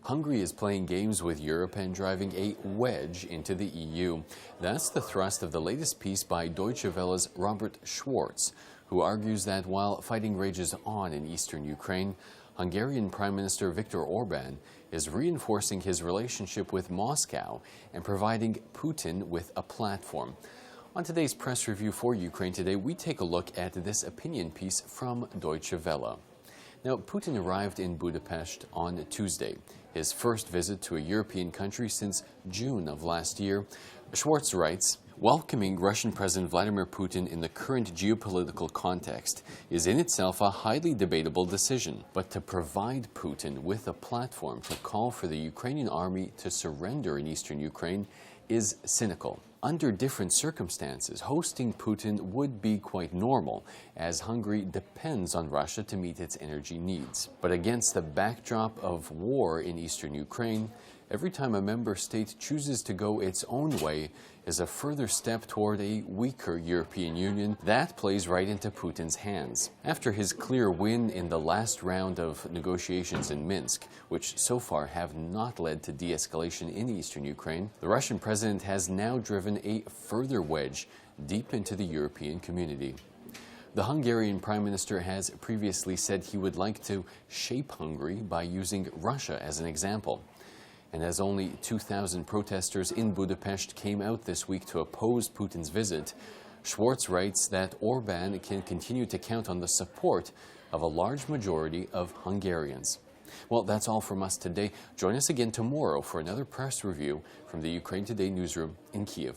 Hungary is playing games with Europe and driving a wedge into the EU. That's the thrust of the latest piece by Deutsche Welle's Robert Schwartz, who argues that while fighting rages on in eastern Ukraine, Hungarian Prime Minister Viktor Orban is reinforcing his relationship with Moscow and providing Putin with a platform. On today's press review for Ukraine Today, we take a look at this opinion piece from Deutsche Welle. Now, Putin arrived in Budapest on Tuesday, his first visit to a European country since June of last year. Schwartz writes, "Welcoming Russian President Vladimir Putin in the current geopolitical context is in itself a highly debatable decision. But to provide Putin with a platform to call for the Ukrainian army to surrender in eastern Ukraine is cynical. Under different circumstances, hosting Putin would be quite normal, as Hungary depends on Russia to meet its energy needs. But against the backdrop of war in eastern Ukraine, every time a member state chooses to go its own way is a further step toward a weaker European Union that plays right into Putin's hands." After his clear win in the last round of negotiations in Minsk, which so far have not led to de-escalation in eastern Ukraine, the Russian president has now driven a further wedge deep into the European community. The Hungarian Prime Minister has previously said he would like to shape Hungary by using Russia as an example. And as only 2,000 protesters in Budapest came out this week to oppose Putin's visit, Schwartz writes that Orban can continue to count on the support of a large majority of Hungarians. Well, that's all from us today. Join us again tomorrow for another press review from the Ukraine Today newsroom in Kyiv.